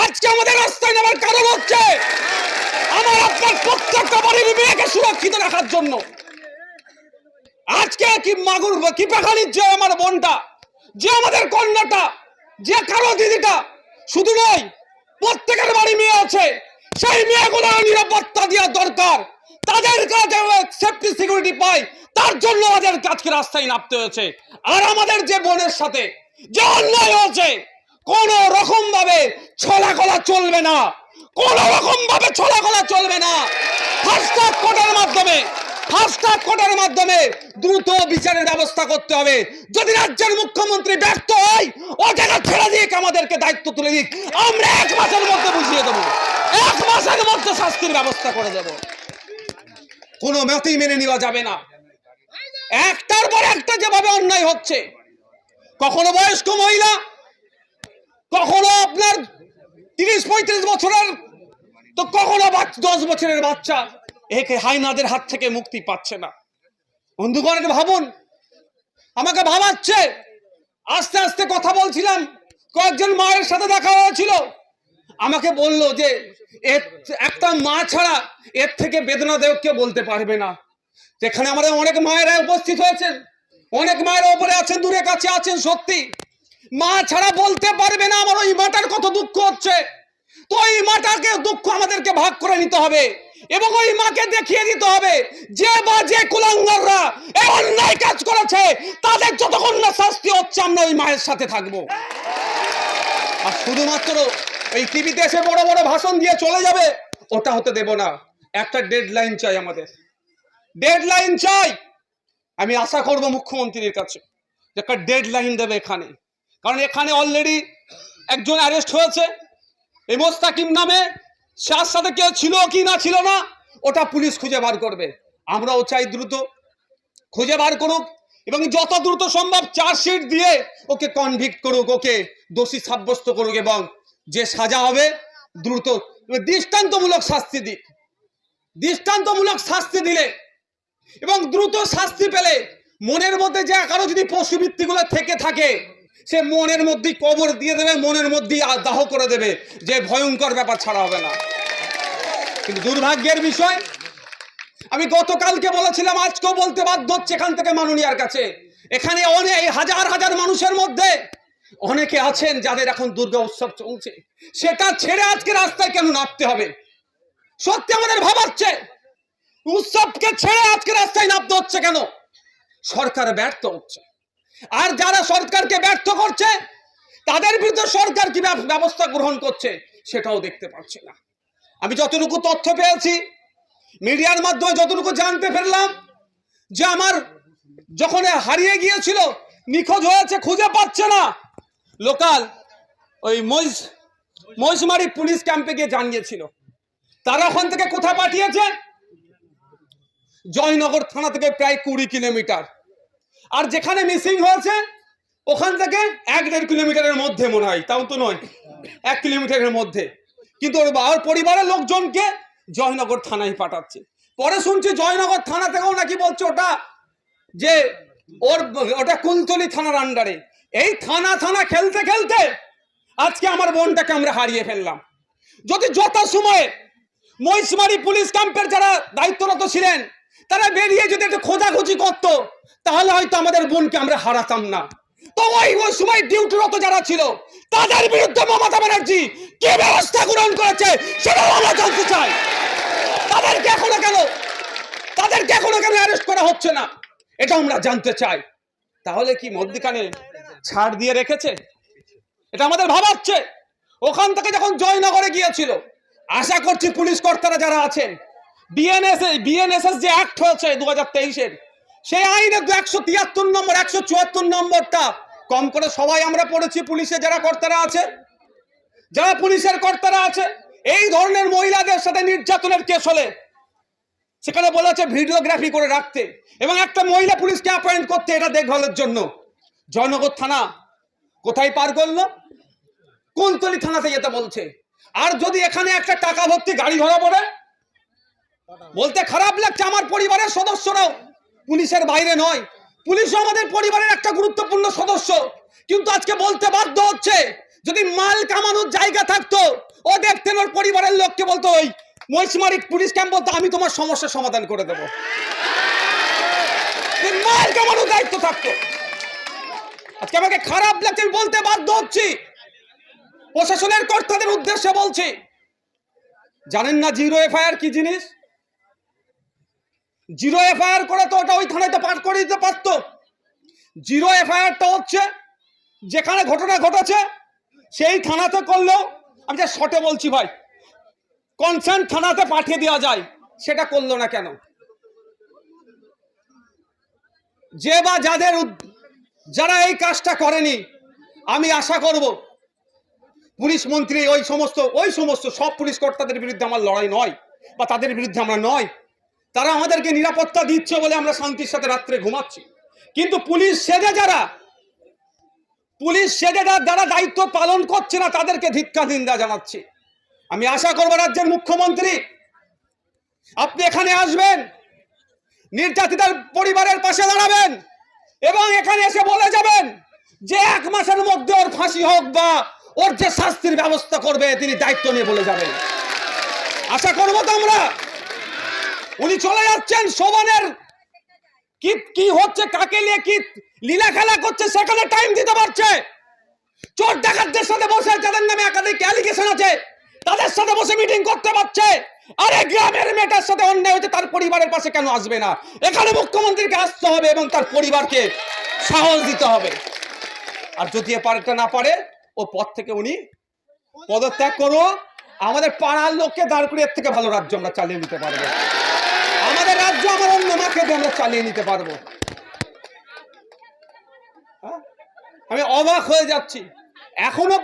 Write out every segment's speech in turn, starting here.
আজকে আমাদের রাস্তায় নামার কারণ হচ্ছে আমার আপনার প্রত্যেকটা বাড়ির মেয়েকে সুরক্ষিত রাখার জন্য। আজকে কি মাগুর কি পেখানির যে আমার বোনটা, যে আমাদের কন্যাটা, যে কারো দিদিটা, শুধু নয় প্রত্যেকের বাড়ি মেয়ে আছে, সেই মেয়েগুলো নিরাপত্তা দেওয়া দরকার। তাদের কাছে সেফটি সিকিউরিটি পায়, তার জন্য আমাদের আজকে রাস্তায় নামতে হয়েছে। আর আমাদের যে বোনের সাথে যে অন্যায় হয়েছে, কোন রকম ভাবে ছলাকলা চলবে না, কোন রকম ভাবে ছলাকলা চলবে না। ফাস্ট্র্যাক কোর্টের মাধ্যমে দ্রুত বিচারের ব্যবস্থা করতে হবে। যদি রাজ্যের মুখ্যমন্ত্রী ব্যর্থ হয়, ও জায়গা ছেড়ে দিয়ে আমাদেরকে দায়িত্ব তুলে দিক, আমরা 1 মাসের মধ্যে বুঝিয়ে দেবো, 1 মাসের মধ্যে শাস্তির ব্যবস্থা করে দেব। কোনো মতেই মেনে নেওয়া যাবে না। একটার পর একটা যেভাবে অন্যায় হচ্ছে, কখনো বয়স্ক মহিলা, কখনো আপনার 30-35 বছরের, তো কখনো 10 বছরের বাচ্চা একে হাইনাদের হাত থেকে মুক্তি পাচ্ছে না। বন্ধুগণ ভাবুন, আমাকে ভাবাচ্ছে। আস্তে আস্তে কথা বলছিলাম, কয়েকজন মায়ের সাথে দেখা হয়েছিল, আমাকে বলল যে একটা মা ছাড়া এর থেকে বেদনাদায়ক কেউ বলতে পারবে না। যেখানে আমাদের অনেক মায়েরা উপস্থিত হয়েছেন, অনেক মায়েরা উপরে আছেন, দূরে কাছে আছেন, সত্যি মা ছাড়া বলতে পারবে না আমার ওই মাটার কত দুঃখ হচ্ছে। তো ওই মাটাকে দুঃখ আমাদেরকে ভাগ করে নিতে হবে এবং ওই মাকে দেখিয়ে দিতে হবে যে বাজে কুলাঙ্গাররা এই অন্যায় কাজ করেছে, তাদের যতক্ষণ না শাস্তি হচ্ছে আমরা ওই মায়ের সাথে থাকবো। আর শুধুমাত্র এই টিভিতে এসে বড় বড় ভাষণ দিয়ে চলে যাবে, ওটা হতে দেব না। একটা ডেডলাইন চাই, আমাদের ডেডলাইন চাই। আমি আশা করব মুখ্যমন্ত্রীর কাছে যে একটা ডেডলাইন দেবে এখানে, কারণ এখানে অলরেডি একজন অ্যারেস্ট হয়েছে এই মোস্তাকিম নামে। যার সাথে কেউ ছিল কি না ছিল না ওটা পুলিশ খুঁজে বার করবে। আমরাও চাই দ্রুত খুঁজে বার করুক এবং যত দ্রুত সম্ভব চার্জশিট দিয়ে ওকে কনভিক্ট করুক, ওকে দোষী সাব্যস্ত করুক এবং যে সাজা হবে দ্রুত দৃষ্টান্তমূলক শাস্তি দিক। দৃষ্টান্তমূলক শাস্তি দিলে এবং দ্রুত শাস্তি পেলে মনের মধ্যে যে কারো যদি পশুবৃত্তিগুলো থেকে থাকে, সে মনের মধ্যেই কবর দিয়ে দেবে, মনের মধ্যেই দাহ করে দেবে, যে ভয়ঙ্কর ব্যাপার ছাড়া হবে না। কিন্তু দুর্ভাগ্যের বিষয়, আমি গতকালকে বলেছিলাম, আজকেও বলতে বাধ্য হচ্ছে এখান থেকে মাননীয়ার কাছে, এখানে অনেক হাজার হাজার মানুষের মধ্যে অনেকে আছেন যাদের এখন দুর্গা উৎসব চলছে, সেটা ছেড়ে আজকে রাস্তায় কেন নামতে হবে? সত্যি আমাদের ভাবাচ্ছে, উৎসবকে ছেড়ে আজকে রাস্তায় নামতে হচ্ছে কেন? সরকার ব্যর্থ হচ্ছে। আর যারা সরকারকে ব্যর্থ করছে তাদের বিরুদ্ধে সরকার কি ব্যবস্থা গ্রহণ করছে সেটাও দেখতে পাচ্ছি না। আমি যতটুকু তথ্য পেয়েছি মিডিয়ার মাধ্যমে, যতটুকু জানতে পারলাম, যে আমার যখন হারিয়ে গিয়েছিল, নিখোঁজ হয়েছে, খুঁজে পাচ্ছে না, লোকাল ওই মহিষমারি পুলিশ ক্যাম্পে গিয়ে জানিয়েছিল। তারা ওখান থেকে কোথায় পাঠিয়েছে? জয়নগর থানা থেকে প্রায় 20 কিলোমিটার। আর যেখানে মিসিং হয়েছে ওখান থেকে 1-1.5 কিলোমিটারের মধ্যে মনে হয়, তাও তো নয়, 1 কিলোমিটারের মধ্যে। কিন্তু ওর পরিবারের লোকজনকে জয়নগর থানায় পাঠাচ্ছে। পরে শুনছি জয়নগর থানা থেকেও নাকি বলছে ওটা যে ওটা কুলতলি থানার আন্ডারে। এই থানা খেলতে খেলতে আজকে আমার বোনটাকে আমরা হারিয়ে ফেললাম। যদি যথাসময়ে মহিষমারি পুলিশ ক্যাম্পের যারা দায়িত্বরত ছিলেন তারা বেরিয়ে যদি একটু খোঁজাখুঁজি করতো, তাহলে হয়তো আমাদের বোনকে আমরা হারাতাম না। তো ওই সময় ডিউটিরত যারা ছিল তাদের বিরুদ্ধে মমতা ব্যানার্জি কি ব্যবস্থা গ্রহণ করেছে সেটাও আমরা জানতে চাই। তাদেরকে এখনো কেন অ্যারেস্ট করা হচ্ছে না এটা আমরা জানতে চাই। তাহলে কি মধ্যখানে ছাড় দিয়ে রেখেছে? এটা আমাদের ভাবাচ্ছে। ওখান থেকে যখন জয়নগরে গিয়েছিল, আশা করছি পুলিশ কর্তারা যারা আছেন, বিএনএসএস যে অ্যাক্ট হয়েছে 2023-এর, সেই আইনে 173 নম্বর 174 নম্বরটা কম করে সবাই আমরা পড়েছি। পুলিশে যারা কর্তারা আছে, যারা পুলিশের কর্তারা আছে, এই ধরনের মহিলাদের সাথে নির্যাতনের কেস হলে সেখানে বলেছে ভিডিওগ্রাফি করে রাখতে এবং একটা মহিলা পুলিশকে অ্যাপয়েন্ট করতে, এটা দেখভালের জন্য। জয়নগর থানা কোথায় পার করলো? কুলতলি থানাতে যেতে বলছে। আর যদি এখানে একটা টাকা ভর্তি গাড়ি ধরা পড়ে, বলতে খারাপ লাগছে, আমার পরিবারের সদস্যরাও পুলিশের বাইরে নয়, পুলিশও আমাদের পরিবারের একটা গুরুত্বপূর্ণ সদস্য। কিন্তু আজকে বলতে বাধ্য হচ্ছে, যদি মাল কামানোর জায়গা থাকতো ও দেখতেন ওর পরিবারের লোককে বলতো ওই মহিষমারি পুলিশ ক্যাম্প বলতো আমি তোমার সমস্যার সমাধান করে দেবো, মায়ের কামানো দায়িত্ব থাকতো। আজকে আমাকে খারাপ লাগছে, আমি বলতে বাধ্য হচ্ছি, প্রশাসনের কর্তাদের উদ্দেশ্যে বলছি, জানেন না জিরো এফআইআর কি জিনিস? জিরো এফআইআর করে তো ওটা ওই থানায় তো পাঠ করে দিতে পারতো। জিরো এফআইআরটা হচ্ছে যেখানে ঘটনা ঘটেছে সেই থানাতে করলেও, আমি যা শর্টে বলছি ভাই, কনসার্ন থানাতে পাঠিয়ে দেওয়া যায়, সেটা করলো না কেন? যে বা যারা এই কাজটা করেনি, আমি আশা করব পুলিশ মন্ত্রী ওই সমস্ত সব পুলিশ কর্তাদের বিরুদ্ধে আমার লড়াই নয়, বা তাদের বিরুদ্ধে আমরা নয়, তারা আমাদেরকে নিরাপত্তা দিচ্ছে বলে আমরা শান্তির সাথে রাত্রে ঘুমাচ্ছি। কিন্তু পুলিশ সেজে যারা দায়িত্ব পালন করছে না তাদেরকে ধিক্কার নিন্দা জানাচ্ছি। আমি আশা করব রাজ্যের মুখ্যমন্ত্রী আপনি এখানে আসবেন, নির্যাতিতার পরিবারের পাশে দাঁড়াবেন এবং এখানে এসে বলে যাবেন যে 1 মাসের মধ্যে ওর ফাঁসি হোক বা ওর যে শাস্তির ব্যবস্থা করবে তিনি দায়িত্ব নিয়ে বলে যাবেন। আশা করবো তো আমরা। উনি চলে যাচ্ছেন, শোভনের কি হচ্ছে, কাকে নিয়ে কি লীলা খেলা করছে সেখানে টাইম দিতে পারছে। চোর ডাকাতদের সাথে বসে, যাদের নামে একাধিক অ্যালিগেশন আছে, তাদের সাথে বসে মিটিং করতে পারছে। আরে গ্রামের মেয়েটার সাথে অন্যায় হচ্ছে, তার পরিবারের পাশে কেন আসবে না? এখানে মুখ্যমন্ত্রীকে আসতে হবে এবং তার পরিবারকে সাহস দিতে হবে। আর যদি পারতে না পারে ও পদ থেকে উনি পদত্যাগ করো, আমাদের পাড়ার লোককে দাঁড় করে এর থেকে ভালো রাজ্য আমরা চালিয়ে নিতে পারবো। আমাদের রাজ্য আমার অন্য মাকে দিয়ে আমরা চালিয়ে নিতে পারবো। আমি অবাক হয়ে যাচ্ছি, এখনো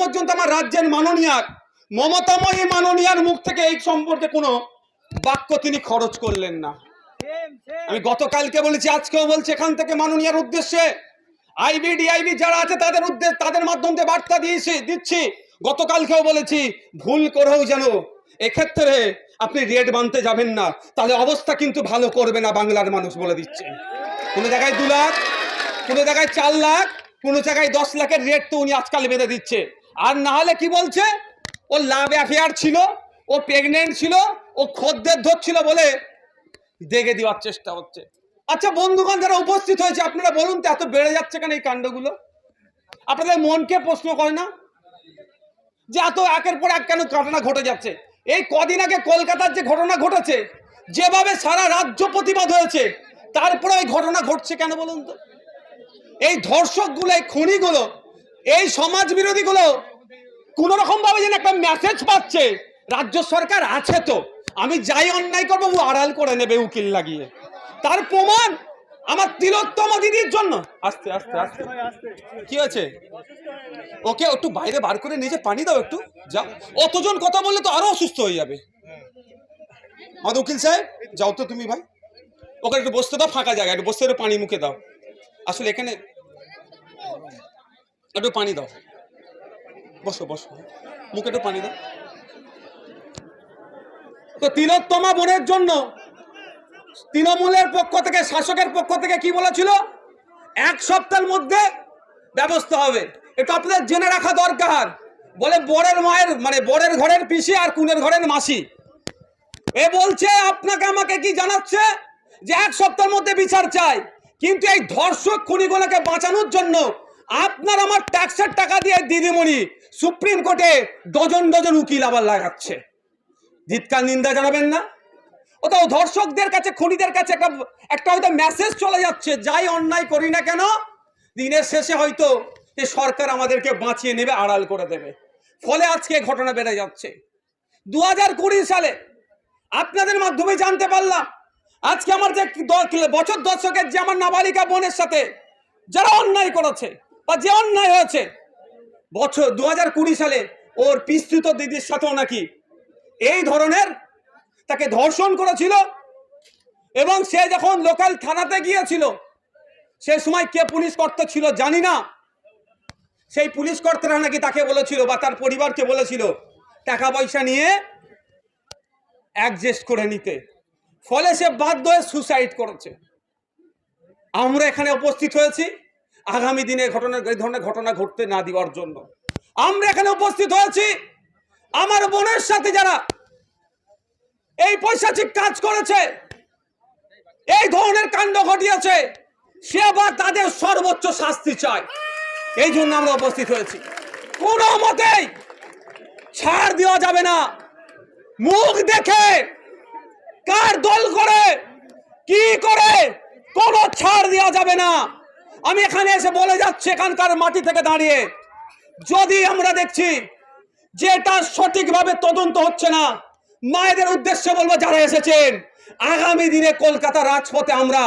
পর্যন্ত আমার রাজ্যের মাননীয়ার মমতাময়ী মাননীয়ার মুখ থেকে এই সম্পর্কে কোনো বাক্য তিনি খরচ করলেন না। আমি গতকালকে বলেছি, আজকেও বলছি, এখান থেকে মাননীয়ার উদ্দেশ্যে আইবি ডিআইবি যারা আছে তাদের মাধ্যমে বার্তা দিচ্ছি। গতকালকেও বলেছি, ভুল করেও যেন এক্ষেত্রে আপনি রেট বানতে যাবেন না, তাহলে অবস্থা কিন্তু ভালো করবে না বাংলার মানুষ, বলে দিচ্ছে। কোনো জায়গায় 2 লাখ, কোনো জায়গায় 4 লাখ, কোনো জায়গায় 10 লাখের রেট তো উনি আজকাল বেঁধে দিচ্ছে। আর না হলে কি বলছে, ও লাভ অ্যাফেয়ার ছিল, ও প্রেগনেন্ট ছিল, ও খদ্দের ধরছিল বলে দেখে দেওয়ার চেষ্টা হচ্ছে। আচ্ছা বন্ধুগণ যারা উপস্থিত হয়েছে, আপনারা বলুন তো, এত বেড়ে যাচ্ছে কেন এই কাণ্ডগুলো? আপনাদের মনকে প্রশ্ন করে না যে এত একের পর এক কেন ঘটনা ঘটে যাচ্ছে? এই কদিন আগে কলকাতার যে ঘটনা ঘটেছে, যেভাবে সারা রাজ্য প্রতিবাদ হয়েছে, তারপরে এই ঘটনা ঘটছে কেন বলুন তো? এই ধর্ষকগুলো, এই খুনিগুলো, এই সমাজ বিরোধীগুলো কোন রকম ভাবে যেন একটা মেসেজ পাচ্ছে রাজ্য সরকার আছে, তো আমি যাই অন্যায় করবো ও আড়াল করে নেবে উকিল লাগিয়ে। তার প্রমাণ আমার তিলোত্তমা দিদির জন্য। আস্তে আস্তে আস্তে, কি হয়েছে? ওকে একটু বাইরে বার করে নিজে পানি দাও একটু, যাও। অতজন কথা বললে তো আরো অসুস্থ হয়ে যাবে। আমাদের উকিল সাহেব যাও তো তুমি ভাই, ওকে একটু বসতে দাও, ফাঁকা জায়গা একটু বসতে, একটু পানি মুখে দাও। আসলে এখানে একটু পানি দাও, বসো বসো, মুখে একটু পানি দাও। তো তিলোত্তমা বোনের জন্য তৃণমূলের পক্ষ থেকে, শাসকের পক্ষ থেকে কি বলেছিল? 1 সপ্তাহের মধ্যে ব্যবস্থা হবে। এটা আপনাদের জেনে রাখা দরকার। বলে বরের মায়ের, মানে বরের ঘরের পিসি আর কুনের ঘরের মাসি, এ বলছে আপনাকে আমাকে কি জানাচ্ছে যে 1 সপ্তাহের মধ্যে বিচার চাই। কিন্তু এই ধর্ষক খুনিগুলোকে বাঁচানোর জন্য আপনার আমার ট্যাক্সের টাকা দিয়ে দিদিমণি সুপ্রিম কোর্টে ডজন ডজন উকিল আবার লাগাচ্ছে। ধিক্কার নিন্দা জানাবেন না? ওটাও ধর্ষকদের কাছে, খুনিদের কাছে একটা হয়তো মেসেজ চলে যাচ্ছে, যাই অন্যায় করি না কেন দিনের শেষে হয়তো যে সরকার আমাদেরকে বাঁচিয়ে নেবে, আড়াল করে দেবে। ফলে আজকে ঘটনা বেড়ে যাচ্ছে। 2020 সালে আপনাদের মাধ্যমে জানতে পারলাম, আজকে আমার যে বছর দশকের যে আমার নাবালিকা বোনের সাথে যারা অন্যায় করেছে বা যে অন্যায় হয়েছে, 2020 সালে ওর পিস্তুত দিদির সাথেও নাকি এই ধরনের তাকে ধর্ষণ করেছিল। এবং সে যখন লোকাল থানাতে গিয়েছিল, সে সময় কে পুলিশ কর্তা ছিল জানি না, সেই পুলিশ কর্তারা নাকি তাকে বলেছিল বা তার পরিবারকে বলেছিল টাকা পয়সা নিয়ে অ্যাডজাস্ট করে নিতে। ফলে সে বাধ্য হয়ে সুসাইড করেছে। আমরা এখানে উপস্থিত হয়েছি আগামী দিনে এই ধরনের ঘটনা ঘটতে না দেওয়ার জন্য। আমরা এখানে উপস্থিত হয়েছি আমার বোনের সাথে যারা এই পৈশাচিক কাজ করেছে, এই ধরনের কাণ্ড ঘটিয়েছে, সে আবার তাদের সর্বোচ্চ শাস্তি চায়। এই জন্য আমরা উপস্থিত হয়েছি। কোনো মতেই ছাড় দেওয়া যাবে না। মুখ দেখে কার দল করে কি করে কোনো ছাড় দেওয়া যাবে না। আমি এখানে এসে বলে যাচ্ছি এখানকার মাটি থেকে দাঁড়িয়ে, যদি আমরা দেখছি যে এটা সঠিকভাবে তদন্ত হচ্ছে না, মায়েদের উদ্দেশ্যে বলবো যারা এসেছেন, আগামী দিনে কলকাতা রাজপথে আমরা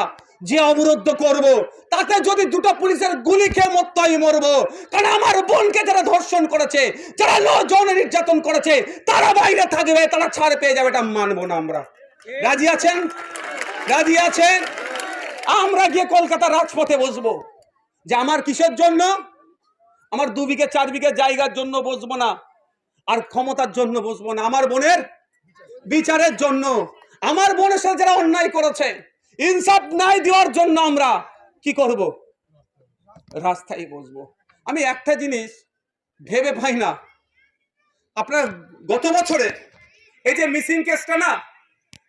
যে অবরুদ্ধ করব, তাতে যদি দুটো পুলিশের গুলি খেয়ে মরতেই মরবো। কারণ আমার বোনকে যারা ধর্ষণ করেছে, যারা যৌন নির্যাতন করেছে, তারা বাইরে থাকবে, তারা ছাড় পেয়ে যাবে, এটা মানবো না আমরা। রাজি আছেন? রাজি আছেন? আমরা গিয়ে কলকাতা রাজপথে বসবো। যে আমার কিসের জন্য? আমার 2 বিঘে 4 বিঘে জায়গার জন্য বসবো না, আর ক্ষমতার জন্য বসবো না, আমার বোনের বিচারের জন্য। আমার বোনের সাথে যারা অন্যায় করেছে, ইনসাফ নাই দেওয়ার জন্য আমরা কি করব? রাস্তায় বসবো। আমি একটা জিনিস ভেবে পাই না, আপনার গত বছরে এই যে মিসিং কেসটা না,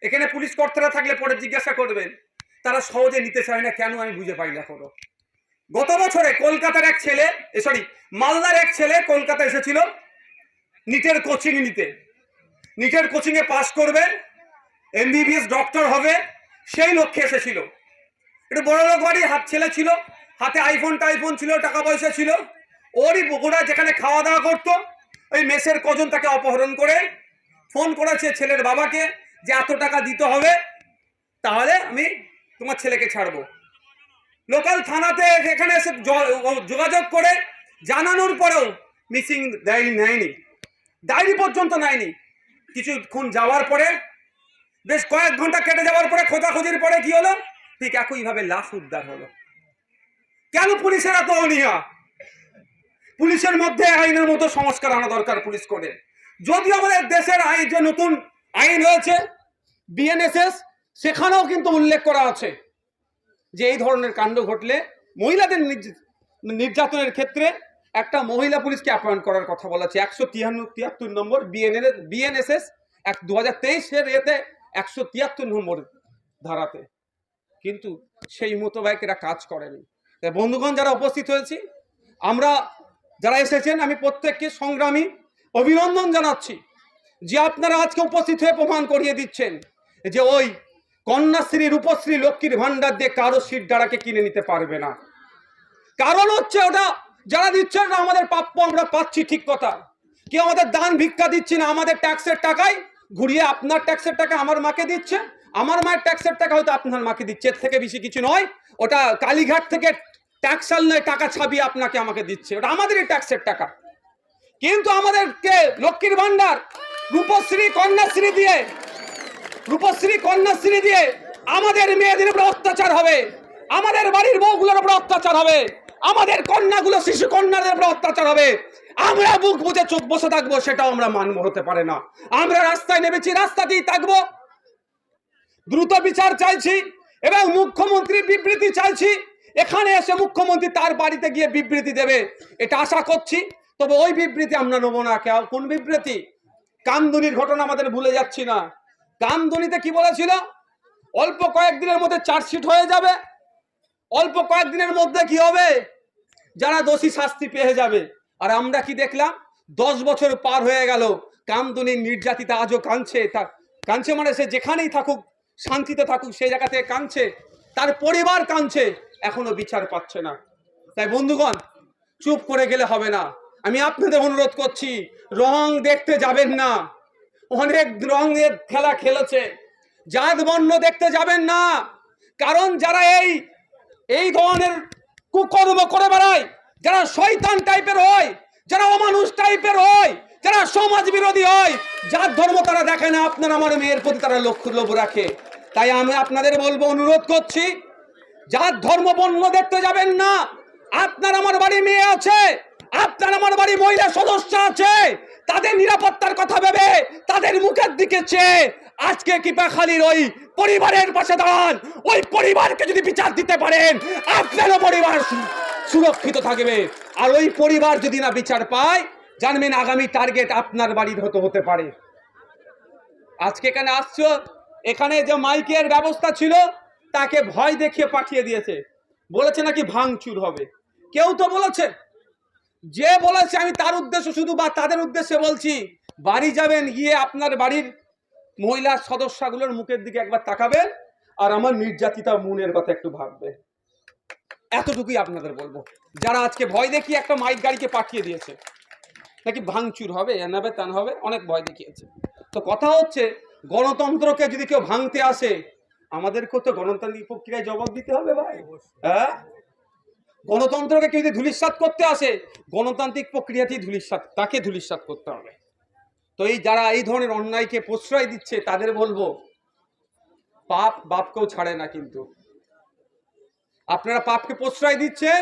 এখানে পুলিশ কর্তারা থাকলে পরে জিজ্ঞাসা করবেন, তারা সহজে নিতে চায় না কেন, আমি বুঝে পাই না। করো গত বছরে কলকাতার এক ছেলে, মালদার এক ছেলে কলকাতা এসেছিল নিটের কোচিং নিতে। নিটের কোচিং এ পাস করবে, এমবিবিএস ডক্টর হবে, সেই লক্ষ্যে এসেছিল। একটু বড় লোক বাড়ি, হাত ছেলে ছিল, হাতে আইফোন টাইফোন ছিল, টাকা পয়সা ছিল। ওরই বগুড়া যেখানে খাওয়া দাওয়া করতো, ওই মেসের কজন তাকে অপহরণ করে ফোন করেছে ছেলের বাবাকে যে এত টাকা দিতে হবে, তাহলে আমি তোমার ছেলেকে ছাড়বো। লোকাল থানাতে এখানে এসে যোগাযোগ করে জানানোর পরেও মিসিং নেয়নি, ডায়েরি পর্যন্ত নেয়নি। কিছুক্ষণ যাওয়ার পরে, বেশ কয়েক ঘন্টা কেটে যাওয়ার পরে, খোঁজাখুঁজির পরে কি হলো, ঠিক একইভাবে লাশ উদ্ধার হলো। কেন পুলিশের এত অনীহা? পুলিশের মধ্যে আইনের মতো সংস্কার আনা দরকার পুলিশ করে। যদিও আমাদের দেশের আইন, যে নতুন আইন হয়েছে বিএনএসএস, সেখানেও কিন্তু উল্লেখ করা আছে যে এই ধরনের কাণ্ড ঘটলে মহিলাদের নির্যাতনের ক্ষেত্রে একটা মহিলা পুলিশকে অ্যাপয়েন্ট করার কথা বলা আছে। 173 নম্বর বিএনএসএস 2023-এর এতে 173 নম্বর ধারাতে, কিন্তু সেই মোতাবেক এরা কাজ করেনি। বন্ধুগণ যারা উপস্থিত হয়েছি, আমরা যারা এসেছেন, আমি প্রত্যেককে সংগ্রামী অভিনন্দন জানাচ্ছি যে আপনারা আজকে উপস্থিত হয়ে প্রমাণ করিয়ে দিচ্ছেন যে ওই কন্যাশ্রী, রূপশ্রী, লক্ষ্মীর ভান্ডার দিয়ে কারো সিট ডাড়াকে কিনে নিতে পারবে না। কারণ হচ্ছে ওটা যারা দিচ্ছে না আমাদের প্রাপ্য, আমরা পাচ্ছি ঠিক কথা। কেউ আমাদের দান ভিক্ষা দিচ্ছি না, আমাদের ট্যাক্সের টাকায় ঘুরিয়ে আপনার ট্যাক্সের টাকা আমার মাকে দিচ্ছে, আমার মায়ের ট্যাক্সের টাকা হয়তো আপনার মাকে দিচ্ছে। এর থেকে বেশি কিছু নয়। ওটা কালীঘাট থেকে ট্যাক্সাল নয়, টাকা ছাপিয়ে আপনাকে আমাকে দিচ্ছে, ওটা আমাদেরই ট্যাক্সের টাকা। কিন্তু আমাদেরকে লক্ষ্মীর ভান্ডার, রূপশ্রী, কন্যাশ্রী দিয়ে আমাদের মেয়েদের উপর অত্যাচার হবে, আমাদের বাড়ির বউগুলোর উপর অত্যাচার হবে, আমাদের কন্যাগুলো, শিশু কন্যাদের উপর অত্যাচার হবে। আমরা বুক বুঝে চোখ বসে থাকবো, সেটাও আমরা মানব হতে পারে না। আমরা রাস্তায় নেমেছি, রাস্তাতেই থাকবো। দ্রুত বিচার চাইছি এবং মুখ্যমন্ত্রীর বিবৃতি চাইছি। এখানে এসে মুখ্যমন্ত্রী তার বাড়িতে গিয়ে বিবৃতি দেবে, এটা আশা করছি। তবে ওই বিবৃতি আমরা নেবো না। কোন বিবৃতি? কামদুনির ঘটনা আমাদের ভুলে যাচ্ছি না। কামদুনিতে কি বলেছিল? অল্প কয়েকদিনের মধ্যে চার্জশিট হয়ে যাবে, অল্প কয়েকদিনের মধ্যে কি হবে, যারা দোষী শাস্তি পেয়ে যাবে। আর আমরা কি দেখলাম? 10 বছর পার হয়ে গেল, কামদুনির নির্যাতিতা আজও কাঁদছে। কাঁদছে মানে সে যেখানেই থাকুক, শান্তিতে থাকুক, সেই জায়গা থেকে কাঁদছে, তার পরিবার কাঁদছে, এখনো বিচার পাচ্ছে না। তাই বন্ধুগণ, চুপ করে গেলে হবে না। আমি আপনাদের অনুরোধ করছি, রং দেখতে যাবেন না। অনেক রঙের খেলা খেলেছে, জাত বর্ণ দেখতে যাবেন না। কারণ যারা এই ধরনের কুকর্ম করে বেড়ায়, যারা শয়তান টাইপের হয়, যারা অমানুষ টাইপের হয়, যারা সমাজ বিরোধী হয়, জাত ধর্ম তারা দেখে না, আপনার আমার মেয়ের প্রতি তারা লক্ষ্য লোভ রাখে। তাই আমি আপনাদের বলবো, অনুরোধ করছি, জাত ধর্ম বর্ণ দেখতে যাবেন না। আপনার আমার বাড়ি মেয়ে আছে, আপনার আমার বাড়ি মহিলা সদস্য আছে, তাদের নিরাপত্তার কথা ভেবে, তাদের মুখের দিকে চেয়ে আজকে কিপাখালীর ওই পরিবারের পাশে দাঁড়ান। ওই পরিবারকে যদি বিচার দিতে পারেন, আপনারও পরিবার সুরক্ষিত থাকবে। আর ওই পরিবার যদি না বিচার পায়, জানবেন আগামী টার্গেট আপনার বাড়ির হতে পারে। আজকে এখানে আসছো, এখানে যে মাইকের ব্যবস্থা ছিল তাকে ভয় দেখিয়ে পাঠিয়ে দিয়েছে, বলেছে নাকি ভাঙচুর হবে। কেউ তো বলেছে, যে বলেছে আমি তার উদ্দেশ্য শুধু বা তাদের উদ্দেশ্যে বলছি, বাড়ি যাবেন, গিয়ে আপনার বাড়ির মহিলা সদস্যগুলোর মুখের দিকে একবার তাকাবেন আর আমার নির্যাতিতা মনের কথা একটু ভাববে। এতটুকুই আপনাদের বলবো। যারা আজকে ভয় দেখিয়ে একটা মাইক গাড়িকে পাঠিয়ে দিয়েছে নাকি ভাঙচুর হবে, এনাবে তান হবে, অনেক ভয় দেখিয়েছে। তো কথা হচ্ছে, গণতন্ত্রকে যদি কেউ ভাঙতে আসে, আমাদেরকেও তো গণতান্ত্রিক প্রক্রিয়ায় জবাব দিতে হবে ভাই। হ্যাঁ, গণতন্ত্রকে কেউ যদি ধূলিসাৎ করতে আসে, গণতান্ত্রিক প্রক্রিয়াতেই তাকে ধূলিসাৎ করতে হবে। তো এই যারা এই ধরনের অন্যায়কে প্রশ্রয় দিচ্ছে তাদের বলবো, পাপ বাপকেও ছাড়ে না। কিন্তু আপনারা পাপকে প্রশ্রয় দিচ্ছেন,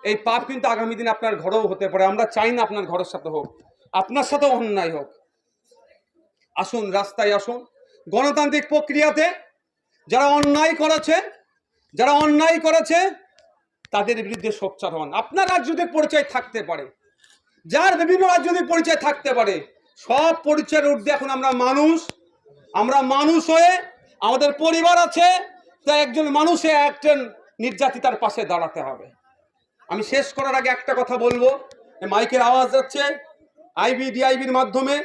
এই পাপ কিন্তু আগামী দিন আপনার ঘরেও হতে পারে। আমরা চাই না আপনার ঘরের সাথে হোক, আপনার সাথেও অন্যায় হোক। আসুন, রাস্তায় আসুন। গণতান্ত্রিক প্রক্রিয়াতে যারা অন্যায় করেছে তাদের বিরুদ্ধে সোচ্চার হন। আপনার রাজনৈতিক পরিচয় থাকতে পারে, যার বিভিন্ন রাজনৈতিক পরিচয় থাকতে পারে, সব পরিচয়ের ঊর্ধ্বে এখন আমরা মানুষ হয়ে, আমাদের পরিবার আছে, তাই একজন মানুষে একজন নির্যাতিতার পাশে দাঁড়াতে হবে। আমি শেষ করার আগে একটা কথা বলবো, মাইকের আওয়াজ যাচ্ছে আইবিডিআইবির মাধ্যমে,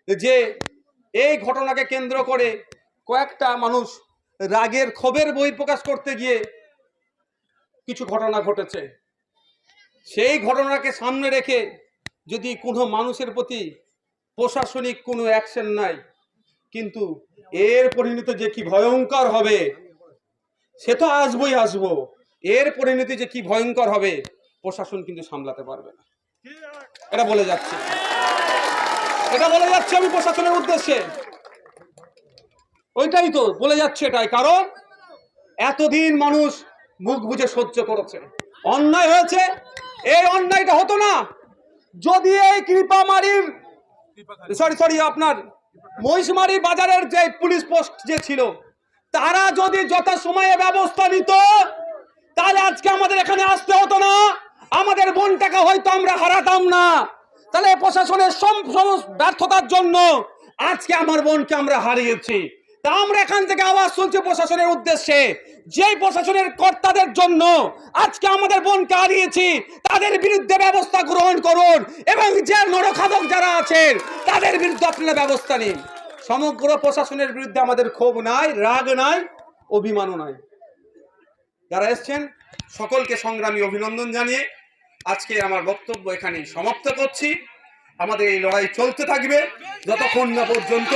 যে এই ঘটনাকে কেন্দ্র করে কয়েকটা মানুষ রাগের ক্ষোভের বহিঃপ্রকাশ করতে গিয়ে কিছু ঘটনা ঘটেছে। সেই ঘটনাকে সামনে রেখে যদি কোনো মানুষের প্রতি প্রশাসনিক কোনো অ্যাকশন নাই, কিন্তু এর পরিণতি যে কি ভয়ঙ্কর হবে সে তো আসবো। এর পরিণতি যে কি ভয়ঙ্কর হবে প্রশাসন কিন্তু সামলাতে পারবে না। এটা বলে যাচ্ছে আমি প্রশাসনের উদ্দেশ্যে, ওইটাই তো বলে যাচ্ছে। এটাই কারণ এতদিন মানুষ মুখ বুজে সহ্য করেছে, অন্যায় হয়েছে। এই অন্যায়টা হতো না যদি এই আপনার মহিষমারি বাজারের যে পুলিশ পোস্ট যে ছিল, তারা যদি যথাসময়ে ব্যবস্থা নিত, তাহলে আজকে আমাদের এখানে আসতে হতো না, আমাদের বোনটাকে হয়তো আমরা হারাতাম না। তাহলে প্রশাসনের ব্যর্থতার জন্য আজকে আমার বোনকে আমরা হারিয়েছি। তা আমরা এখান থেকে আওয়াজ শুনছি প্রশাসনের উদ্দেশ্যে, যে প্রশাসনের কর্তাদের জন্য আজকে আমাদের বোনকে হারিয়েছি, তাদের বিরুদ্ধে ব্যবস্থা গ্রহণ করুন, এবং যে নরখাদক যারা আছেন তাদের বিরুদ্ধে আপনারা ব্যবস্থা নিন। সমগ্র প্রশাসনের বিরুদ্ধে আমাদের ক্ষোভ নাই, রাগ নাই, অভিমানও নাই। যারা এসছেন সকলকে সংগ্রামী অভিনন্দন জানিয়ে আজকে আমার বক্তব্য এখানে সমাপ্ত করছি। আমাদের এই লড়াই চলতে থাকবে যতক্ষণ না পর্যন্ত